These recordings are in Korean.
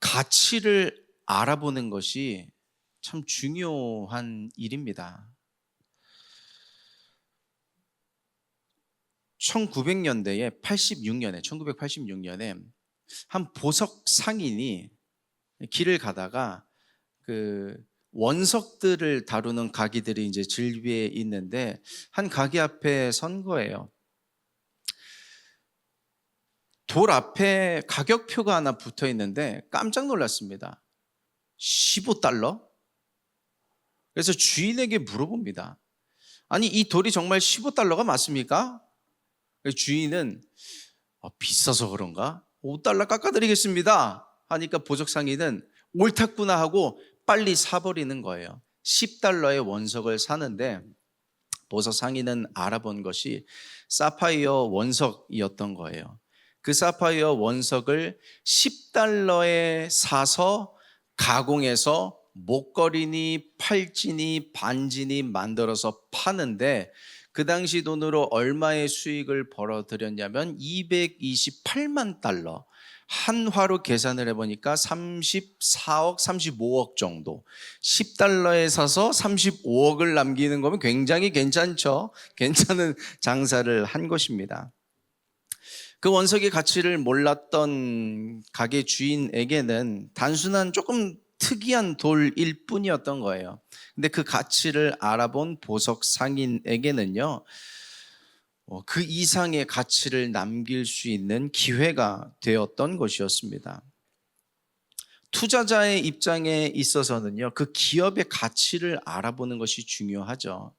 가치를 알아보는 것이 참 중요한 일입니다. 1986년에 한 보석 상인이 길을 가다가 그 원석들을 다루는 가게들이 이제 즐비해 있는데 한 가게 앞에 선 거예요. 돌 앞에 가격표가 하나 붙어 있는데 깜짝 놀랐습니다. 15달러? 그래서 주인에게 물어봅니다. 아니, 이 돌이 정말 15달러가 맞습니까? 주인은 비싸서 그런가? 5달러 깎아드리겠습니다 하니까 보석 상인은 옳았구나 하고 빨리 사버리는 거예요. 10달러의 원석을 사는데 보석 상인은 알아본 것이 사파이어 원석이었던 거예요. 그 사파이어 원석을 10달러에 사서 가공해서 목걸이니 팔찌니 반지니 만들어서 파는데 그 당시 돈으로 얼마의 수익을 벌어들였냐면 228만 달러. 한화로 계산을 해보니까 34억, 35억 정도. 10달러에 사서 35억을 남기는 거면 굉장히 괜찮죠. 괜찮은 장사를 한 것입니다. 그 원석의 가치를 몰랐던 가게 주인에게는 단순한 조금 특이한 돌일 뿐이었던 거예요. 근데 그 가치를 알아본 보석 상인에게는요, 그 이상의 가치를 남길 수 있는 기회가 되었던 것이었습니다. 투자자의 입장에 있어서는요, 그 기업의 가치를 알아보는 것이 중요하죠.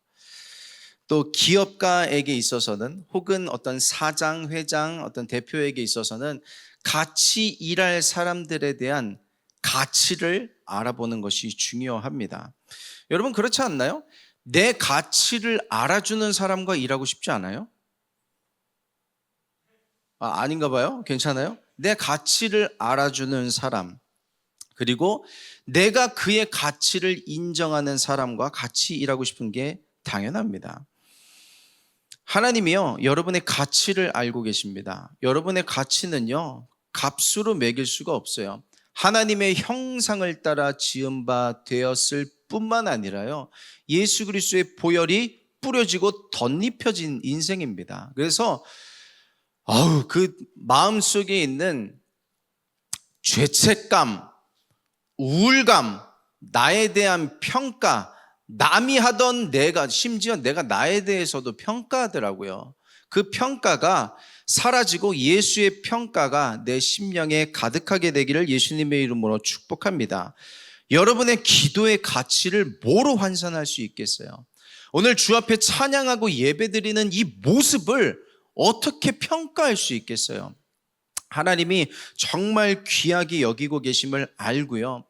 또 기업가에게 있어서는 혹은 어떤 사장, 회장, 어떤 대표에게 있어서는 같이 일할 사람들에 대한 가치를 알아보는 것이 중요합니다. 여러분 그렇지 않나요? 내 가치를 알아주는 사람과 일하고 싶지 않아요? 아닌가 봐요? 괜찮아요? 내 가치를 알아주는 사람, 그리고 내가 그의 가치를 인정하는 사람과 같이 일하고 싶은 게 당연합니다. 하나님이요, 여러분의 가치를 알고 계십니다. 여러분의 가치는요, 값으로 매길 수가 없어요. 하나님의 형상을 따라 지은 바 되었을 뿐만 아니라요, 예수 그리스도의 보혈이 뿌려지고 덧입혀진 인생입니다. 그래서 그 마음속에 있는 죄책감, 우울감, 나에 대한 평가, 남이 하던 심지어 내가 나에 대해서도 평가하더라고요. 그 평가가 사라지고 예수의 평가가 내 심령에 가득하게 되기를 예수님의 이름으로 축복합니다. 여러분의 기도의 가치를 뭐로 환산할 수 있겠어요? 오늘 주 앞에 찬양하고 예배드리는 이 모습을 어떻게 평가할 수 있겠어요? 하나님이 정말 귀하게 여기고 계심을 알고요.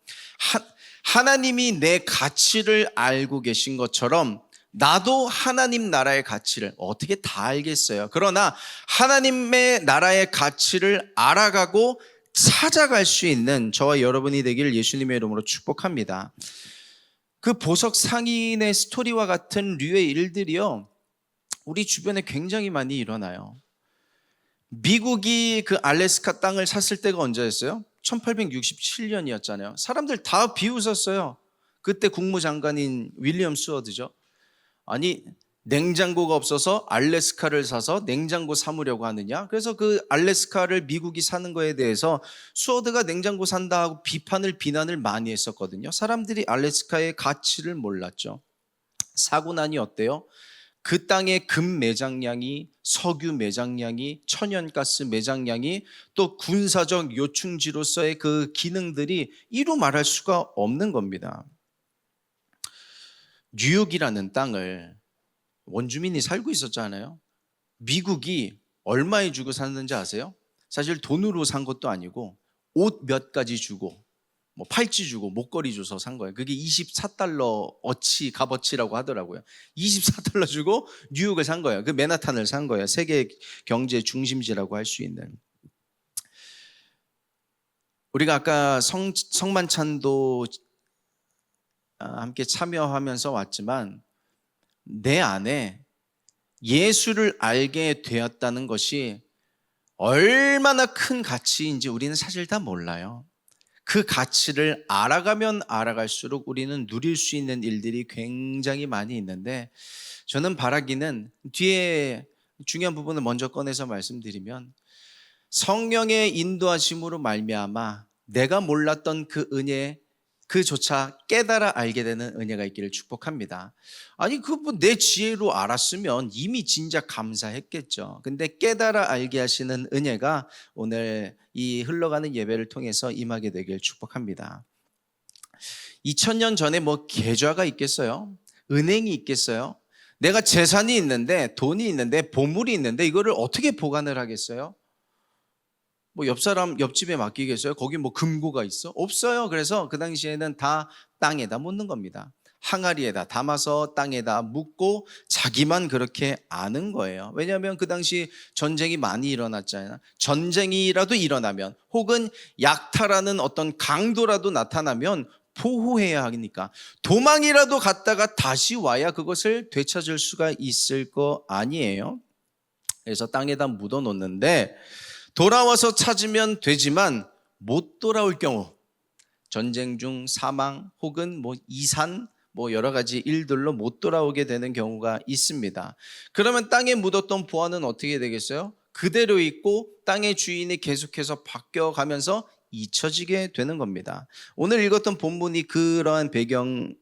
하나님이 내 가치를 알고 계신 것처럼 나도 하나님 나라의 가치를 어떻게 다 알겠어요. 그러나 하나님의 나라의 가치를 알아가고 찾아갈 수 있는 저와 여러분이 되기를 예수님의 이름으로 축복합니다. 그 보석 상인의 스토리와 같은 류의 일들이요, 우리 주변에 굉장히 많이 일어나요. 미국이 그 알래스카 땅을 샀을 때가 언제였어요? 1867년이었잖아요. 사람들 다 비웃었어요. 그때 국무장관인 윌리엄 스워드죠. 아니, 냉장고가 없어서 알래스카를 사서 냉장고 삼으려고 하느냐? 그래서 그 알래스카를 미국이 사는 거에 대해서 스워드가 냉장고 산다 하고 비난을 많이 했었거든요. 사람들이 알래스카의 가치를 몰랐죠. 사고 나니 어때요? 그 땅의 금 매장량이, 석유 매장량이, 천연가스 매장량이, 또 군사적 요충지로서의 그 기능들이 이루 말할 수가 없는 겁니다. 뉴욕이라는 땅을 원주민이 살고 있었잖아요. 미국이 얼마에 주고 샀는지 아세요? 사실 돈으로 산 것도 아니고 옷 몇 가지 주고 팔찌 주고 목걸이 줘서 산 거예요. 그게 24달러 값어치라고 하더라고요. 24달러 주고 뉴욕을 산 거예요. 그 맨하탄을 산 거예요. 세계 경제 중심지라고 할 수 있는. 우리가 아까 성만찬도 함께 참여하면서 왔지만 내 안에 예수를 알게 되었다는 것이 얼마나 큰 가치인지 우리는 사실 다 몰라요. 그 가치를 알아가면 알아갈수록 우리는 누릴 수 있는 일들이 굉장히 많이 있는데, 저는 바라기는 뒤에 중요한 부분을 먼저 꺼내서 말씀드리면, 성령의 인도하심으로 말미암아 내가 몰랐던 그 은혜 그조차 깨달아 알게 되는 은혜가 있기를 축복합니다. 아니 내 지혜로 알았으면 이미 진짜 감사했겠죠. 근데 깨달아 알게 하시는 은혜가 오늘 이 흘러가는 예배를 통해서 임하게 되길 축복합니다. 2000년 전에 계좌가 있겠어요? 은행이 있겠어요? 내가 재산이 있는데, 돈이 있는데, 보물이 있는데 이거를 어떻게 보관을 하겠어요? 옆 사람 옆집에 맡기겠어요? 거기 금고가 있어? 없어요. 그래서 그 당시에는 다 땅에다 묻는 겁니다. 항아리에다 담아서 땅에다 묻고 자기만 그렇게 아는 거예요. 왜냐하면 그 당시 전쟁이 많이 일어났잖아요. 전쟁이라도 일어나면, 혹은 약탈하는 어떤 강도라도 나타나면 보호해야 하니까 도망이라도 갔다가 다시 와야 그것을 되찾을 수가 있을 거 아니에요. 그래서 땅에다 묻어 놓는데, 돌아와서 찾으면 되지만 못 돌아올 경우, 전쟁 중 사망 혹은 이산 여러 가지 일들로 못 돌아오게 되는 경우가 있습니다. 그러면 땅에 묻었던 보화는 어떻게 되겠어요? 그대로 있고 땅의 주인이 계속해서 바뀌어가면서 잊혀지게 되는 겁니다. 오늘 읽었던 본문이 그러한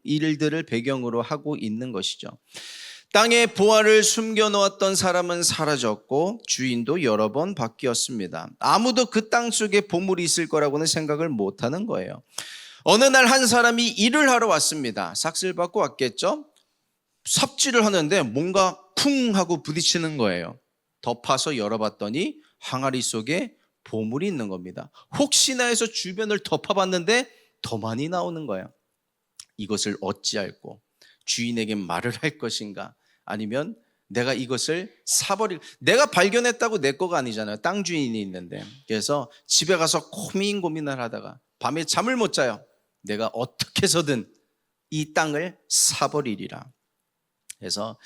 일들을 배경으로 하고 있는 것이죠. 땅에 보화를 숨겨놓았던 사람은 사라졌고 주인도 여러 번 바뀌었습니다. 아무도 그 땅 속에 보물이 있을 거라고는 생각을 못하는 거예요. 어느 날 한 사람이 일을 하러 왔습니다. 삭슬 받고 왔겠죠? 삽질을 하는데 뭔가 쿵 하고 부딪히는 거예요. 덮어서 열어봤더니 항아리 속에 보물이 있는 겁니다. 혹시나 해서 주변을 덮어봤는데 더 많이 나오는 거예요. 이것을 어찌할꼬 주인에게 말을 할 것인가, 아니면 내가 이것을 내가 발견했다고 내 거가 아니잖아요. 땅 주인이 있는데. 그래서 집에 가서 고민을 하다가 밤에 잠을 못 자요. 내가 어떻게 해서든 이 땅을 사버리리라. 그래서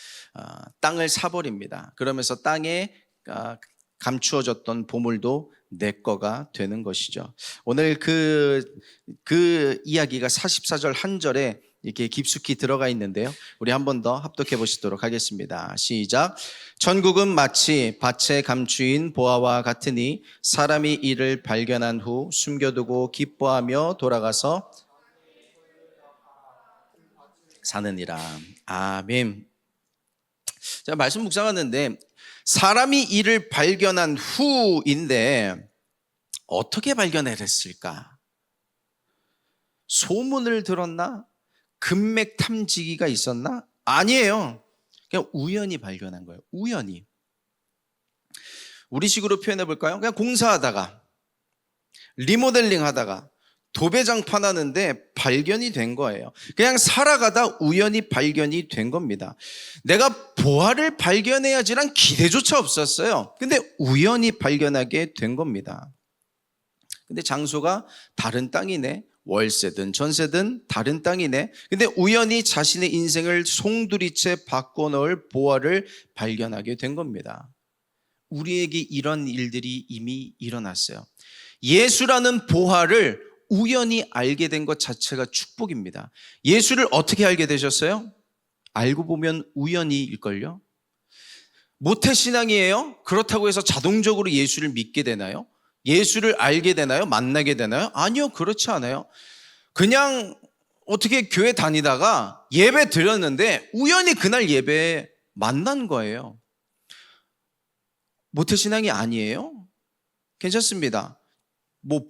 땅을 사버립니다. 그러면서 땅에 감추어졌던 보물도 내 거가 되는 것이죠. 오늘 그 이야기가 44절 한 절에 이렇게 깊숙이 들어가 있는데요. 우리 한 번 더 합독해 보시도록 하겠습니다. 시작. 천국은 마치 밭에 감추인 보화와 같으니 사람이 이를 발견한 후 숨겨두고 기뻐하며 돌아가서 사느니라. 아멘. 제가 말씀 묵상하는데, 사람이 이를 발견한 후인데 어떻게 발견을 했을까? 소문을 들었나? 금맥 탐지기가 있었나? 아니에요. 그냥 우연히 발견한 거예요. 우연히. 우리식으로 표현해 볼까요? 그냥 공사하다가, 리모델링 하다가 도배장판 하는데 발견이 된 거예요. 그냥 살아가다 우연히 발견이 된 겁니다. 내가 보화를 발견해야지란 기대조차 없었어요. 근데 우연히 발견하게 된 겁니다. 근데 장소가 다른 땅이네. 월세든 전세든 다른 땅이네. 근데 우연히 자신의 인생을 송두리째 바꿔놓을 보화를 발견하게 된 겁니다. 우리에게 이런 일들이 이미 일어났어요. 예수라는 보화를 우연히 알게 된 것 자체가 축복입니다. 예수를 어떻게 알게 되셨어요? 알고 보면 우연히일걸요? 모태신앙이에요? 그렇다고 해서 자동적으로 예수를 믿게 되나요? 예수를 알게 되나요? 만나게 되나요? 아니요, 그렇지 않아요. 그냥 어떻게 교회 다니다가 예배 드렸는데 우연히 그날 예배에 만난 거예요. 모태신앙이 아니에요? 괜찮습니다.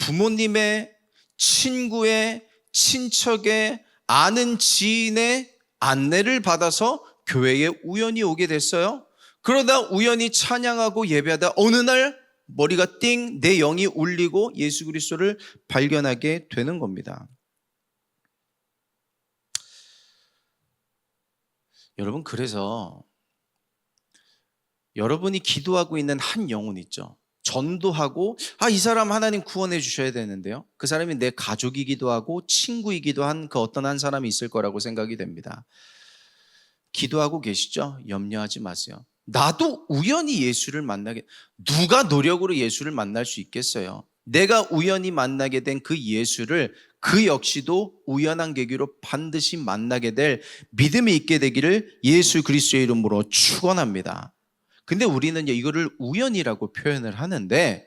부모님의, 친구의, 친척의, 아는 지인의 안내를 받아서 교회에 우연히 오게 됐어요. 그러다 우연히 찬양하고 예배하다 어느 날 머리가 띵, 내 영이 울리고 예수 그리스도를 발견하게 되는 겁니다. 여러분, 그래서 여러분이 기도하고 있는 한 영혼 있죠. 전도하고 이 사람 하나님 구원해 주셔야 되는데요. 그 사람이 내 가족이기도 하고 친구이기도 한 그 어떤 한 사람이 있을 거라고 생각이 됩니다. 기도하고 계시죠? 염려하지 마세요. 나도 우연히 예수를 만나게, 누가 노력으로 예수를 만날 수 있겠어요? 내가 우연히 만나게 된 그 예수를 그 역시도 우연한 계기로 반드시 만나게 될 믿음이 있게 되기를 예수 그리스도의 이름으로 축원합니다. 근데 우리는 이거를 우연이라고 표현을 하는데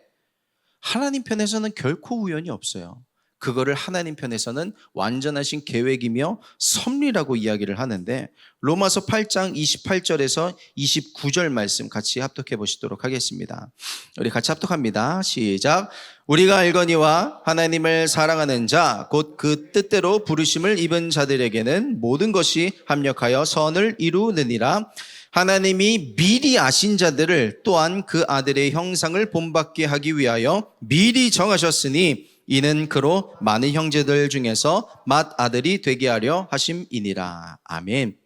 하나님 편에서는 결코 우연이 없어요. 그거를 하나님 편에서는 완전하신 계획이며 섭리라고 이야기를 하는데 로마서 8장 28절에서 29절 말씀 같이 합독해 보시도록 하겠습니다. 우리 같이 합독합니다. 시작. 우리가 알거니와 하나님을 사랑하는 자 곧 그 뜻대로 부르심을 입은 자들에게는 모든 것이 합력하여 선을 이루느니라. 하나님이 미리 아신 자들을 또한 그 아들의 형상을 본받게 하기 위하여 미리 정하셨으니 이는 그로 많은 형제들 중에서 맏아들이 되게 하려 하심이니라. 아멘.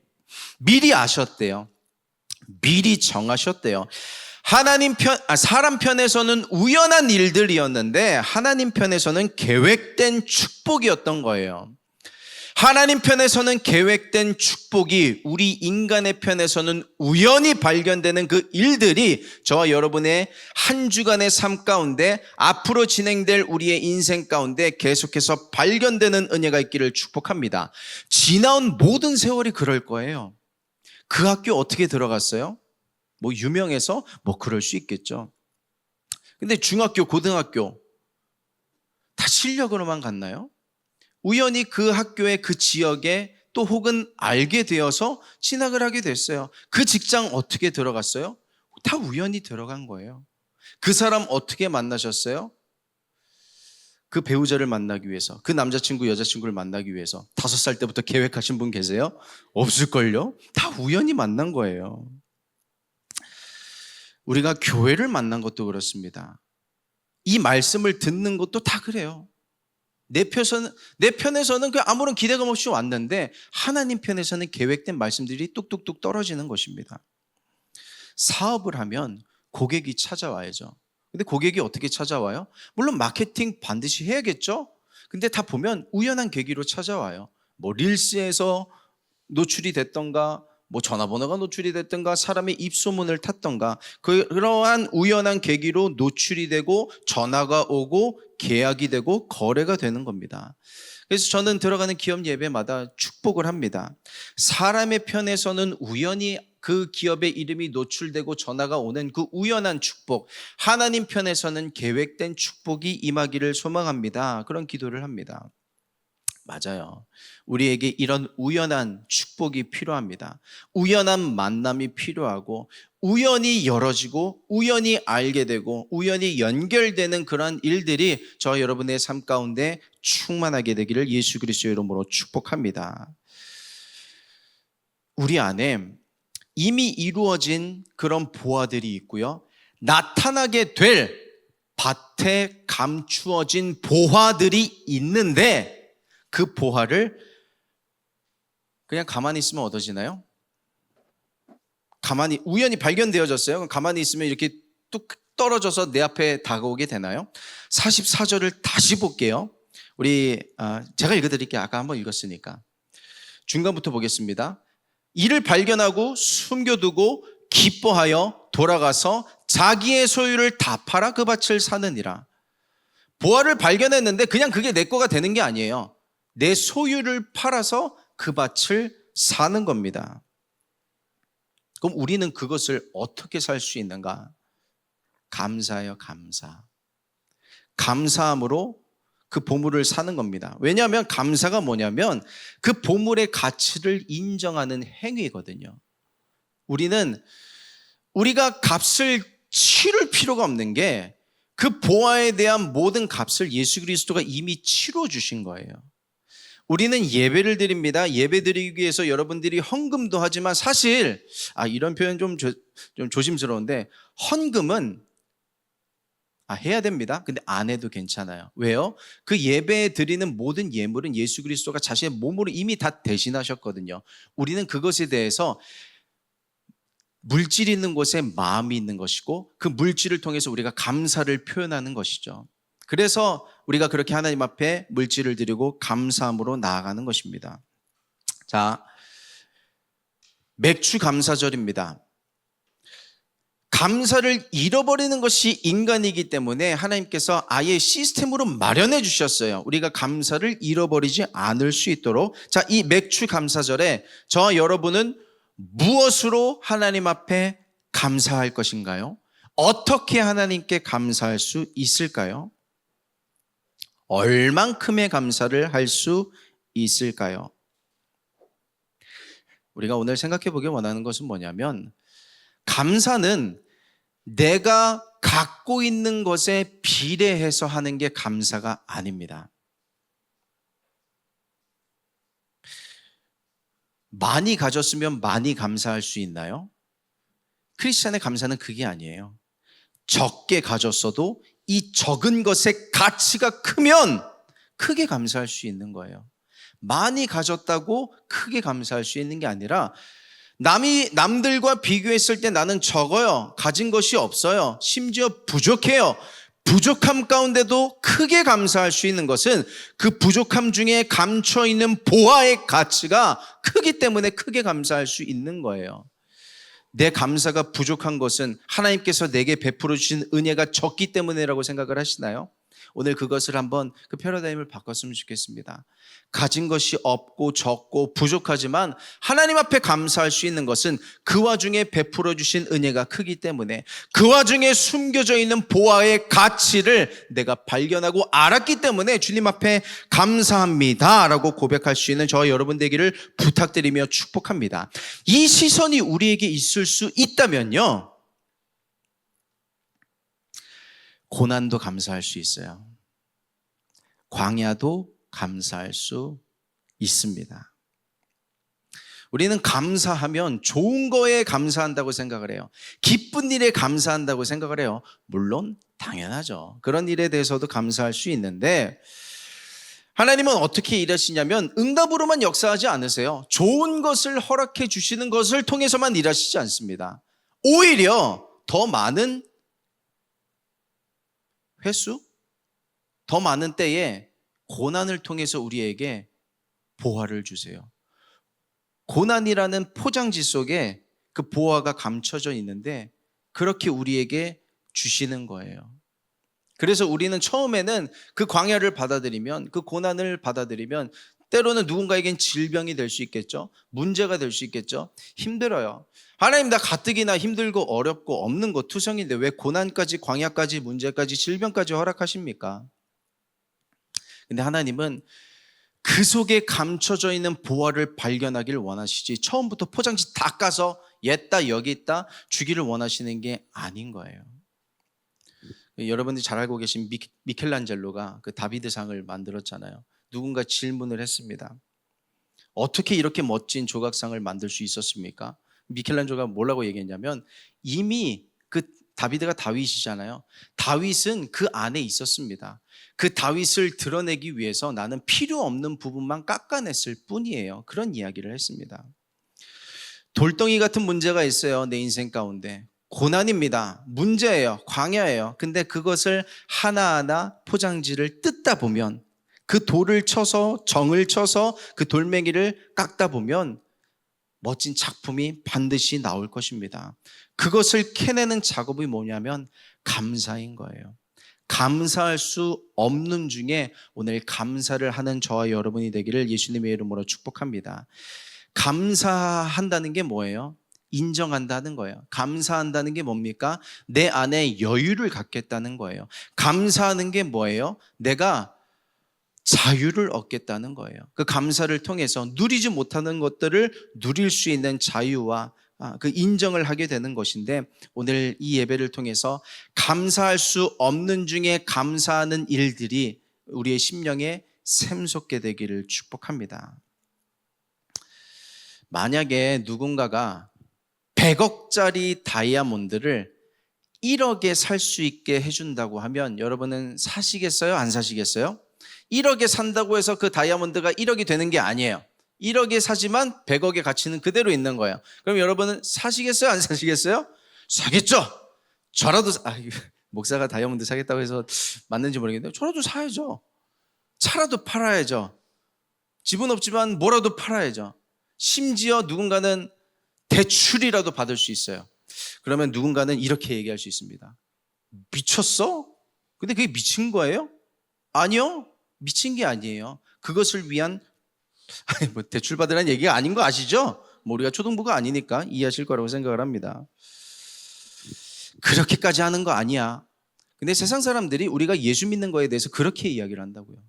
미리 아셨대요. 미리 정하셨대요. 사람 편에서는 우연한 일들이었는데 하나님 편에서는 계획된 축복이었던 거예요. 하나님 편에서는 계획된 축복이 우리 인간의 편에서는 우연히 발견되는 그 일들이 저와 여러분의 한 주간의 삶 가운데 앞으로 진행될 우리의 인생 가운데 계속해서 발견되는 은혜가 있기를 축복합니다. 지나온 모든 세월이 그럴 거예요. 그 학교 어떻게 들어갔어요? 뭐 유명해서 뭐 그럴 수 있겠죠. 근데 중학교, 고등학교 다 실력으로만 갔나요? 우연히 그 학교에 그 지역에 또 혹은 알게 되어서 진학을 하게 됐어요. 그 직장 어떻게 들어갔어요? 다 우연히 들어간 거예요. 그 사람 어떻게 만나셨어요? 그 배우자를 만나기 위해서, 그 남자친구, 여자친구를 만나기 위해서 5살 때부터 계획하신 분 계세요? 없을걸요? 다 우연히 만난 거예요. 우리가 교회를 만난 것도 그렇습니다. 이 말씀을 듣는 것도 다 그래요. 내 편에서는 아무런 기대감 없이 왔는데 하나님 편에서는 계획된 말씀들이 뚝뚝뚝 떨어지는 것입니다. 사업을 하면 고객이 찾아와야죠. 근데 고객이 어떻게 찾아와요? 물론 마케팅 반드시 해야겠죠? 근데 다 보면 우연한 계기로 찾아와요. 뭐 릴스에서 노출이 됐던가, 뭐 전화번호가 노출이 됐던가, 사람의 입소문을 탔던가, 그러한 우연한 계기로 노출이 되고 전화가 오고 계약이 되고 거래가 되는 겁니다. 그래서 저는 들어가는 기업 예배마다 축복을 합니다. 사람의 편에서는 우연히 그 기업의 이름이 노출되고 전화가 오는 그 우연한 축복, 하나님 편에서는 계획된 축복이 임하기를 소망합니다. 그런 기도를 합니다. 맞아요. 우리에게 이런 우연한 축복이 필요합니다. 우연한 만남이 필요하고 우연히 열어지고 우연히 알게 되고 우연히 연결되는 그런 일들이 저 여러분의 삶 가운데 충만하게 되기를 예수 그리스도의 이름으로 축복합니다. 우리 안에 이미 이루어진 그런 보화들이 있고요. 나타나게 될 밭에 감추어진 보화들이 있는데 그 보화를 그냥 가만히 있으면 얻어지나요? 가만히 우연히 발견되어졌어요. 가만히 있으면 이렇게 뚝 떨어져서 내 앞에 다가오게 되나요? 44절을 다시 볼게요. 제가 읽어드릴게요. 아까 한번 읽었으니까. 중간부터 보겠습니다. 이를 발견하고 숨겨두고 기뻐하여 돌아가서 자기의 소유를 다 팔아 그 밭을 사느니라. 보화를 발견했는데 그냥 그게 내 거가 되는 게 아니에요. 내 소유를 팔아서 그 밭을 사는 겁니다. 그럼 우리는 그것을 어떻게 살 수 있는가? 감사예요, 감사. 감사함으로 그 보물을 사는 겁니다. 왜냐하면 감사가 뭐냐면 그 보물의 가치를 인정하는 행위거든요. 우리가 값을 치를 필요가 없는 게 그 보화에 대한 모든 값을 예수 그리스도가 이미 치러 주신 거예요. 우리는 예배를 드립니다. 예배 드리기 위해서 여러분들이 헌금도 하지만 사실 이런 표현 좀 조심스러운데 헌금은 해야 됩니다. 근데 안 해도 괜찮아요. 왜요? 그 예배에 드리는 모든 예물은 예수 그리스도가 자신의 몸으로 이미 다 대신하셨거든요. 우리는 그것에 대해서 물질이 있는 곳에 마음이 있는 것이고 그 물질을 통해서 우리가 감사를 표현하는 것이죠. 그래서 우리가 그렇게 하나님 앞에 물질을 드리고 감사함으로 나아가는 것입니다. 자, 맥주 감사절입니다. 감사를 잃어버리는 것이 인간이기 때문에 하나님께서 아예 시스템으로 마련해 주셨어요. 우리가 감사를 잃어버리지 않을 수 있도록. 자, 이 맥주 감사절에 저와 여러분은 무엇으로 하나님 앞에 감사할 것인가요? 어떻게 하나님께 감사할 수 있을까요? 얼만큼의 감사를 할 수 있을까요? 우리가 오늘 생각해 보길 원하는 것은 뭐냐면, 감사는 내가 갖고 있는 것에 비례해서 하는 게 감사가 아닙니다. 많이 가졌으면 많이 감사할 수 있나요? 크리스찬의 감사는 그게 아니에요. 적게 가졌어도 이 적은 것의 가치가 크면 크게 감사할 수 있는 거예요. 많이 가졌다고 크게 감사할 수 있는 게 아니라, 남들과 비교했을 때 나는 적어요. 가진 것이 없어요. 심지어 부족해요. 부족함 가운데도 크게 감사할 수 있는 것은 그 부족함 중에 감춰 있는 보화의 가치가 크기 때문에 크게 감사할 수 있는 거예요. 내 감사가 부족한 것은 하나님께서 내게 베풀어 주신 은혜가 적기 때문이라고 생각을 하시나요? 오늘 그것을 한번 그 패러다임을 바꿨으면 좋겠습니다. 가진 것이 없고 적고 부족하지만 하나님 앞에 감사할 수 있는 것은 그 와중에 베풀어 주신 은혜가 크기 때문에, 그 와중에 숨겨져 있는 보화의 가치를 내가 발견하고 알았기 때문에 주님 앞에 감사합니다 라고 고백할 수 있는 저와 여러분 되기를 부탁드리며 축복합니다. 이 시선이 우리에게 있을 수 있다면요, 고난도 감사할 수 있어요. 광야도 감사할 수 있습니다. 우리는 감사하면 좋은 거에 감사한다고 생각을 해요. 기쁜 일에 감사한다고 생각을 해요. 물론 당연하죠. 그런 일에 대해서도 감사할 수 있는데, 하나님은 어떻게 일하시냐면 응답으로만 역사하지 않으세요. 좋은 것을 허락해 주시는 것을 통해서만 일하시지 않습니다. 오히려 더 많은 횟수, 더 많은 때에 고난을 통해서 우리에게 보화를 주세요. 고난이라는 포장지 속에 그 보화가 감춰져 있는데 그렇게 우리에게 주시는 거예요. 그래서 우리는 처음에는 그 광야를 받아들이면, 그 고난을 받아들이면 때로는 누군가에겐 질병이 될 수 있겠죠. 문제가 될 수 있겠죠. 힘들어요. 하나님, 나 가뜩이나 힘들고 어렵고 없는 거 투성인데 왜 고난까지, 광야까지, 문제까지, 질병까지 허락하십니까? 근데 하나님은 그 속에 감춰져 있는 보화를 발견하기를 원하시지, 처음부터 포장지 다 까서 얘다 여기 있다 주기를 원하시는 게 아닌 거예요. 여러분들이 잘 알고 계신 미켈란젤로가 그 다비드상을 만들었잖아요. 누군가 질문을 했습니다. 어떻게 이렇게 멋진 조각상을 만들 수 있었습니까? 미켈란젤로가 뭐라고 얘기했냐면, 이미 그 다비드가 다윗이잖아요. 다윗은 그 안에 있었습니다. 그 다윗을 드러내기 위해서 나는 필요 없는 부분만 깎아냈을 뿐이에요. 그런 이야기를 했습니다. 돌덩이 같은 문제가 있어요. 내 인생 가운데. 고난입니다. 문제예요. 광야예요. 근데 그것을 하나하나 포장지를 뜯다 보면, 그 돌을 쳐서, 정을 쳐서 그 돌멩이를 깎다 보면 멋진 작품이 반드시 나올 것입니다. 그것을 캐내는 작업이 뭐냐면 감사인 거예요. 감사할 수 없는 중에 오늘 감사를 하는 저와 여러분이 되기를 예수님의 이름으로 축복합니다. 감사한다는 게 뭐예요? 인정한다는 거예요. 감사한다는 게 뭡니까? 내 안에 여유를 갖겠다는 거예요. 감사하는 게 뭐예요? 내가 자유를 얻겠다는 거예요. 그 감사를 통해서 누리지 못하는 것들을 누릴 수 있는 자유와 그 인정을 하게 되는 것인데, 오늘 이 예배를 통해서 감사할 수 없는 중에 감사하는 일들이 우리의 심령에 샘솟게 되기를 축복합니다. 만약에 누군가가 100억짜리 다이아몬드를 1억에 살 수 있게 해준다고 하면 여러분은 사시겠어요? 안 사시겠어요? 1억에 산다고 해서 그 다이아몬드가 1억이 되는 게 아니에요. 1억에 사지만 100억의 가치는 그대로 있는 거예요. 그럼 여러분은 사시겠어요? 안 사시겠어요? 사겠죠? 저라도 목사가 다이아몬드 사겠다고 해서 맞는지 모르겠는데 저라도 사야죠. 차라도 팔아야죠. 집은 없지만 뭐라도 팔아야죠. 심지어 누군가는 대출이라도 받을 수 있어요. 그러면 누군가는 이렇게 얘기할 수 있습니다. 미쳤어? 근데 그게 미친 거예요? 아니요. 미친 게 아니에요. 그것을 위한 뭐 대출받으라는 얘기가 아닌 거 아시죠? 뭐 우리가 초등부가 아니니까 이해하실 거라고 생각을 합니다. 그렇게까지 하는 거 아니야. 근데 세상 사람들이 우리가 예수 믿는 거에 대해서 그렇게 이야기를 한다고요.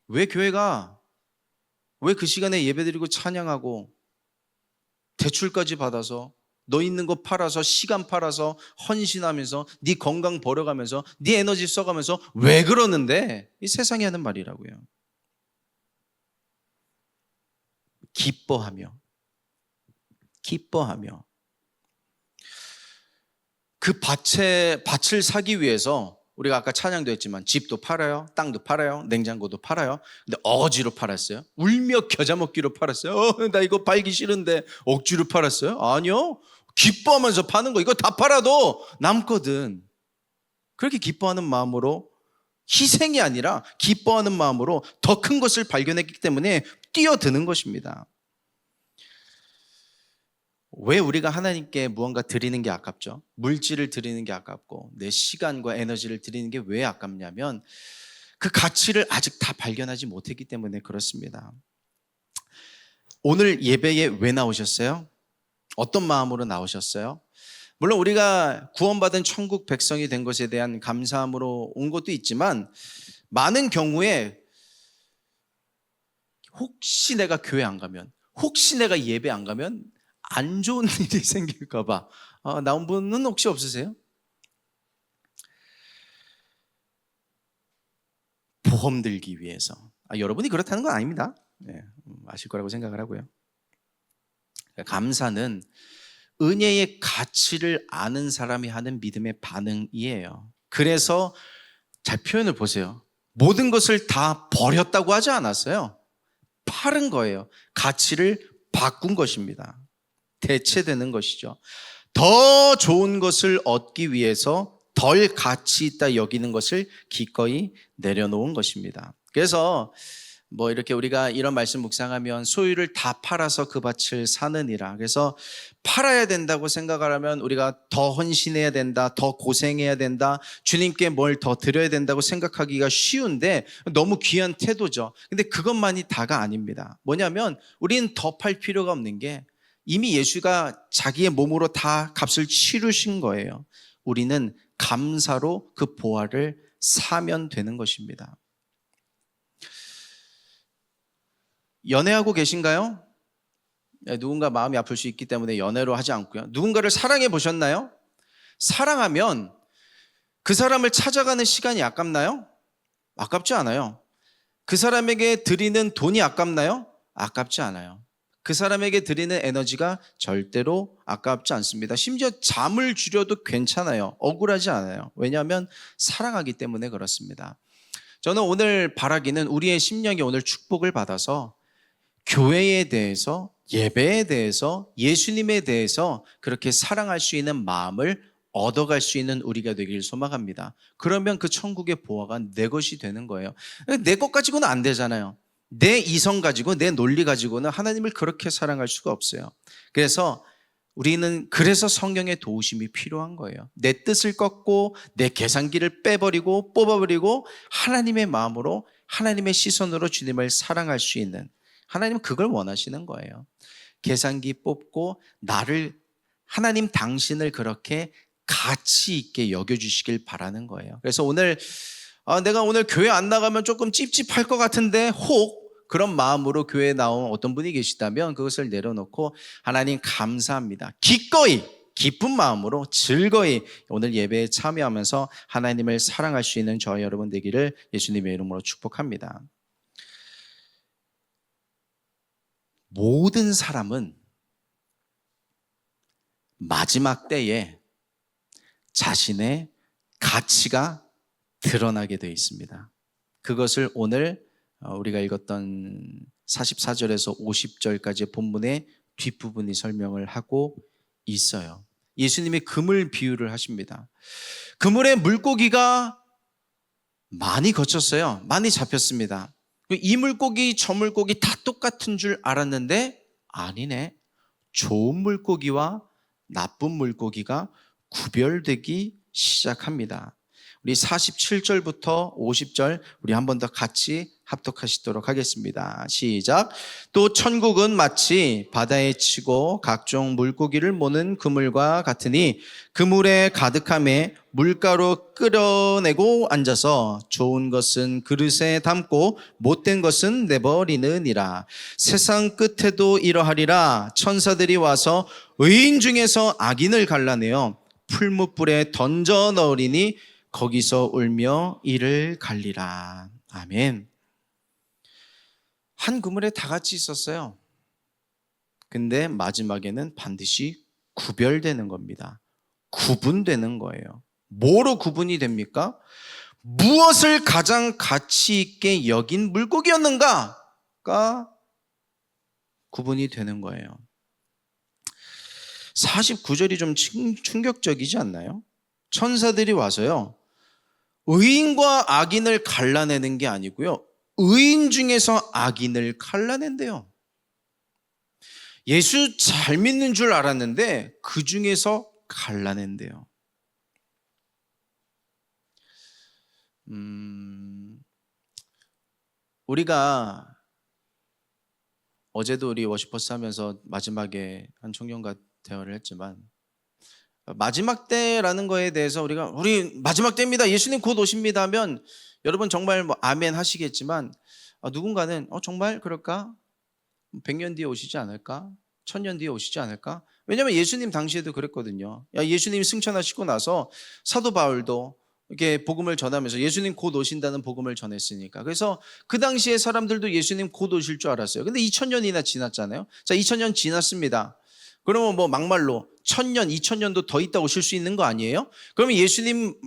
왜 교회가 왜 그 시간에 예배드리고 찬양하고 대출까지 받아서 너 있는 거 팔아서 시간 팔아서 헌신하면서 네 건강 버려가면서 네 에너지 써가면서 왜 그러는데? 이 세상이 하는 말이라고요. 기뻐하며 그 밭을 사기 위해서 우리가 아까 찬양도 했지만 집도 팔아요, 땅도 팔아요, 냉장고도 팔아요. 근데 억지로 팔았어요? 울며 겨자 먹기로 팔았어요? 나 이거 팔기 싫은데 억지로 팔았어요? 아니요. 기뻐하면서 파는 거 이거 다 팔아도 남거든. 그렇게 기뻐하는 마음으로 희생이 아니라 기뻐하는 마음으로 더 큰 것을 발견했기 때문에 뛰어드는 것입니다. 왜 우리가 하나님께 무언가 드리는 게 아깝죠? 물질을 드리는 게 아깝고 내 시간과 에너지를 드리는 게 왜 아깝냐면 그 가치를 아직 다 발견하지 못했기 때문에 그렇습니다. 오늘 예배에 왜 나오셨어요? 어떤 마음으로 나오셨어요? 물론 우리가 구원받은 천국 백성이 된 것에 대한 감사함으로 온 것도 있지만 많은 경우에 혹시 내가 교회 안 가면, 혹시 내가 예배 안 가면 안 좋은 일이 생길까 봐 나온 분은 혹시 없으세요? 보험 들기 위해서. 여러분이 그렇다는 건 아닙니다. 네, 아실 거라고 생각을 하고요. 감사는 은혜의 가치를 아는 사람이 하는 믿음의 반응이에요. 그래서 잘 표현을 보세요. 모든 것을 다 버렸다고 하지 않았어요. 팔은 거예요. 가치를 바꾼 것입니다. 대체되는 것이죠. 더 좋은 것을 얻기 위해서 덜 가치 있다 여기는 것을 기꺼이 내려놓은 것입니다. 그래서 뭐 이렇게 우리가 이런 말씀 묵상하면 소유를 다 팔아서 그 밭을 사느니라. 그래서 팔아야 된다고 생각을 하면 우리가 더 헌신해야 된다, 더 고생해야 된다, 주님께 뭘 더 드려야 된다고 생각하기가 쉬운데 너무 귀한 태도죠. 근데 그것만이 다가 아닙니다. 뭐냐면 우리는 더 팔 필요가 없는 게 이미 예수가 자기의 몸으로 다 값을 치르신 거예요. 우리는 감사로 그 보화를 사면 되는 것입니다. 연애하고 계신가요? 누군가 마음이 아플 수 있기 때문에 연애로 하지 않고요. 누군가를 사랑해 보셨나요? 사랑하면 그 사람을 찾아가는 시간이 아깝나요? 아깝지 않아요. 그 사람에게 드리는 돈이 아깝나요? 아깝지 않아요. 그 사람에게 드리는 에너지가 절대로 아깝지 않습니다. 심지어 잠을 줄여도 괜찮아요. 억울하지 않아요. 왜냐하면 사랑하기 때문에 그렇습니다. 저는 오늘 바라기는 우리의 심령이 오늘 축복을 받아서 교회에 대해서, 예배에 대해서, 예수님에 대해서 그렇게 사랑할 수 있는 마음을 얻어갈 수 있는 우리가 되길 소망합니다. 그러면 그 천국의 보화가 내 것이 되는 거예요. 내 것 가지고는 안 되잖아요. 내 이성 가지고, 내 논리 가지고는 하나님을 그렇게 사랑할 수가 없어요. 그래서 우리는 그래서 성령의 도우심이 필요한 거예요. 내 뜻을 꺾고 내 계산기를 빼버리고 뽑아버리고 하나님의 마음으로, 하나님의 시선으로 주님을 사랑할 수 있는, 하나님은 그걸 원하시는 거예요. 계산기 뽑고 하나님 당신을 그렇게 가치 있게 여겨주시길 바라는 거예요. 그래서 오늘 내가 오늘 교회 안 나가면 조금 찝찝할 것 같은데 혹 그런 마음으로 교회에 나온 어떤 분이 계시다면 그것을 내려놓고 하나님 감사합니다. 기꺼이 기쁜 마음으로 즐거이 오늘 예배에 참여하면서 하나님을 사랑할 수 있는 저와 여러분 되기를 예수님의 이름으로 축복합니다. 모든 사람은 마지막 때에 자신의 가치가 드러나게 되어 있습니다. 그것을 오늘 우리가 읽었던 44절에서 50절까지의 본문의 뒷부분이 설명을 하고 있어요. 예수님이 그물 비유를 하십니다. 그물에 물고기가 많이 거쳤어요. 많이 잡혔습니다. 이 물고기 저 물고기 다 똑같은 줄 알았는데 아니네. 좋은 물고기와 나쁜 물고기가 구별되기 시작합니다. 우리 47절부터 50절 우리 한 번 더 같이 합독하시도록 하겠습니다. 시작. 또 천국은 마치 바다에 치고 각종 물고기를 모는 그물과 같으니 그물에 가득함에 물가로 끌어내고 앉아서 좋은 것은 그릇에 담고 못된 것은 내버리느니라. 세상 끝에도 이러하리라. 천사들이 와서 의인 중에서 악인을 갈라내어 풀무불에 던져 넣으리니 거기서 울며 이를 갈리라. 아멘. 한 그물에 다 같이 있었어요. 근데 마지막에는 반드시 구별되는 겁니다. 구분되는 거예요. 뭐로 구분이 됩니까? 무엇을 가장 가치 있게 여긴 물고기였는가가 구분이 되는 거예요. 49절이 좀 충격적이지 않나요? 천사들이 와서요, 의인과 악인을 갈라내는 게 아니고요, 의인 중에서 악인을 갈라낸대요. 예수 잘 믿는 줄 알았는데 그 중에서 갈라낸대요. 우리가 어제도 우리 워시퍼스 하면서 마지막에 한 청년과 대화를 했지만, 마지막 때라는 거에 대해서 우리 마지막 때입니다, 예수님 곧 오십니다 하면 여러분 정말 아멘 하시겠지만, 누군가는 정말 그럴까? 100년 뒤에 오시지 않을까? 1000년 뒤에 오시지 않을까? 왜냐하면 예수님 당시에도 그랬거든요. 예수님 승천하시고 나서 사도 바울도 이렇게 복음을 전하면서 예수님 곧 오신다는 복음을 전했으니까. 그래서 그 당시에 사람들도 예수님 곧 오실 줄 알았어요. 근데 2000년이나 지났잖아요. 자, 2000년 지났습니다. 그러면 막말로 1000년, 2000년도 더 있다 오실 수 있는 거 아니에요? 그러면 예수님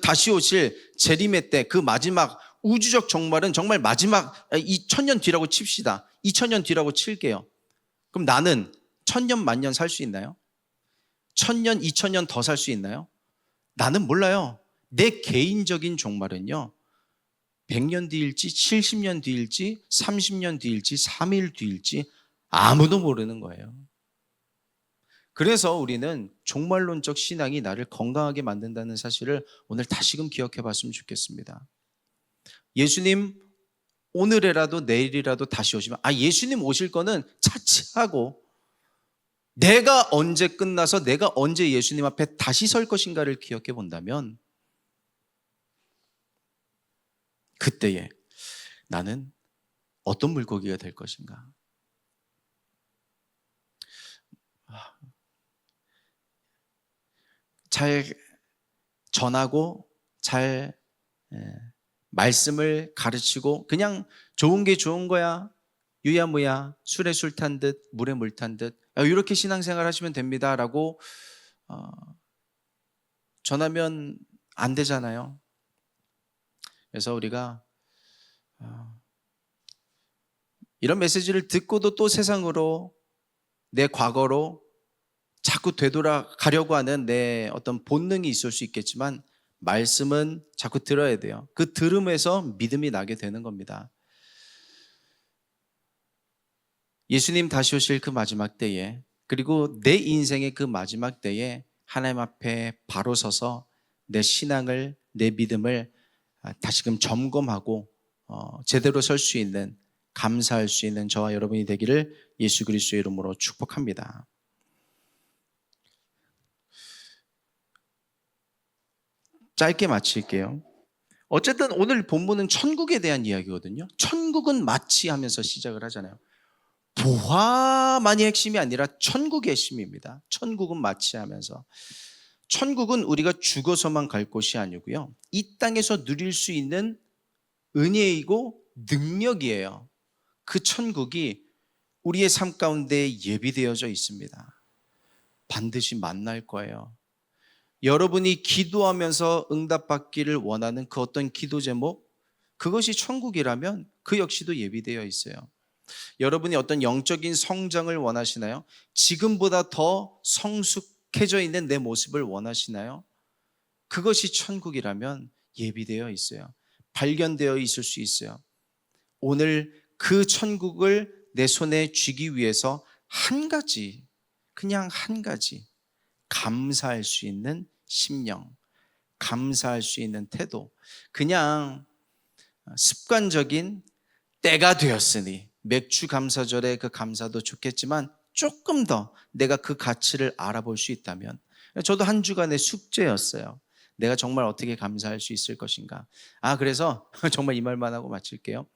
다시 오실 재림의 때 그 마지막 우주적 종말은 정말 마지막 2000년 뒤라고 칩시다. 2000년 뒤라고 칠게요. 그럼 나는 1000년, 만년 살 수 있나요? 1000년, 2000년 더 살 수 있나요? 나는 몰라요. 내 개인적인 종말은요, 100년 뒤일지 70년 뒤일지 30년 뒤일지 3일 뒤일지 아무도 모르는 거예요. 그래서 우리는 종말론적 신앙이 나를 건강하게 만든다는 사실을 오늘 다시금 기억해 봤으면 좋겠습니다. 예수님 오늘이라도 내일이라도 다시 오시면, 예수님 오실 거는 차치하고 내가 언제 끝나서 내가 언제 예수님 앞에 다시 설 것인가를 기억해 본다면, 그때에 나는 어떤 물고기가 될 것인가? 잘 전하고 잘 말씀을 가르치고 그냥 좋은 게 좋은 거야, 유야무야, 술에 술 탄 듯 물에 물 탄 듯 이렇게 신앙생활 하시면 됩니다 라고 전하면 안 되잖아요. 그래서 우리가 이런 메시지를 듣고도 또 세상으로, 내 과거로 자꾸 되돌아가려고 하는 내 어떤 본능이 있을 수 있겠지만, 말씀은 자꾸 들어야 돼요. 그 들음에서 믿음이 나게 되는 겁니다. 예수님 다시 오실 그 마지막 때에, 그리고 내 인생의 그 마지막 때에 하나님 앞에 바로 서서 내 신앙을, 내 믿음을 다시금 점검하고 제대로 설 수 있는, 감사할 수 있는 저와 여러분이 되기를 예수 그리스도의 이름으로 축복합니다. 짧게 마칠게요. 어쨌든 오늘 본문은 천국에 대한 이야기거든요. 천국은 마치 하면서 시작을 하잖아요. 보화만이 핵심이 아니라 천국의 핵심입니다. 천국은 마치 하면서, 천국은 우리가 죽어서만 갈 곳이 아니고요, 이 땅에서 누릴 수 있는 은혜이고 능력이에요. 그 천국이 우리의 삶 가운데 예비되어져 있습니다. 반드시 만날 거예요. 여러분이 기도하면서 응답받기를 원하는 그 어떤 기도 제목, 그것이 천국이라면 그 역시도 예비되어 있어요. 여러분이 어떤 영적인 성장을 원하시나요? 지금보다 더 성숙해져 있는 내 모습을 원하시나요? 그것이 천국이라면 예비되어 있어요. 발견되어 있을 수 있어요. 오늘 그 천국을 내 손에 쥐기 위해서 한 가지 그냥 한 가지, 감사할 수 있는 심령, 감사할 수 있는 태도, 그냥 습관적인 때가 되었으니, 맥주 감사절에 그 감사도 좋겠지만 조금 더 내가 그 가치를 알아볼 수 있다면, 저도 한 주간의 숙제였어요. 내가 정말 어떻게 감사할 수 있을 것인가. 그래서 정말 이 말만 하고 마칠게요.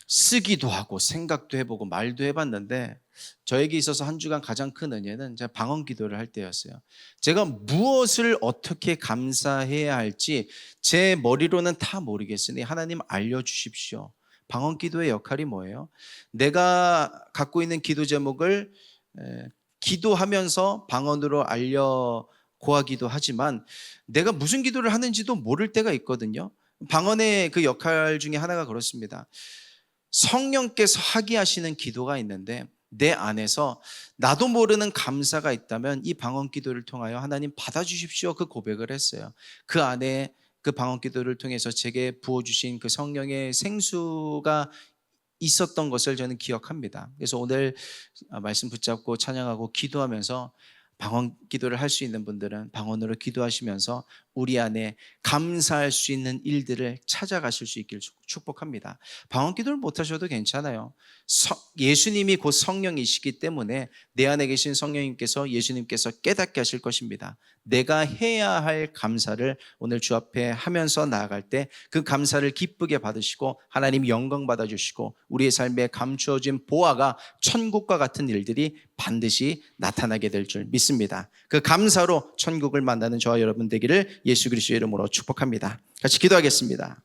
쓰기도 하고 생각도 해보고 말도 해봤는데, 저에게 있어서 한 주간 가장 큰 은혜는 제가 방언 기도를 할 때였어요. 제가 무엇을 어떻게 감사해야 할지 제 머리로는 다 모르겠으니 하나님 알려주십시오. 방언 기도의 역할이 뭐예요? 내가 갖고 있는 기도 제목을 기도하면서 방언으로 알려 고하기도 하지만, 내가 무슨 기도를 하는지도 모를 때가 있거든요. 방언의 그 역할 중에 하나가 그렇습니다. 성령께서 하게 하시는 기도가 있는데, 내 안에서 나도 모르는 감사가 있다면 이 방언 기도를 통하여 하나님 받아주십시오, 그 고백을 했어요. 그 안에 그 방언 기도를 통해서 제게 부어주신 그 성령의 생수가 있었던 것을 저는 기억합니다. 그래서 오늘 말씀 붙잡고 찬양하고 기도하면서, 방언 기도를 할 수 있는 분들은 방언으로 기도하시면서 우리 안에 감사할 수 있는 일들을 찾아가실 수 있기를 축복합니다. 방언 기도를 못 하셔도 괜찮아요. 예수님이 곧 성령이시기 때문에 내 안에 계신 성령님께서, 예수님께서 깨닫게 하실 것입니다. 내가 해야 할 감사를 오늘 주 앞에 하면서 나아갈 때 그 감사를 기쁘게 받으시고 하나님 영광 받아주시고, 우리의 삶에 감추어진 보화가 천국과 같은 일들이 반드시 나타나게 될 줄 믿습니다. 그 감사로 천국을 만나는 저와 여러분 되기를 예수 그리스도의 이름으로 축복합니다. 같이 기도하겠습니다.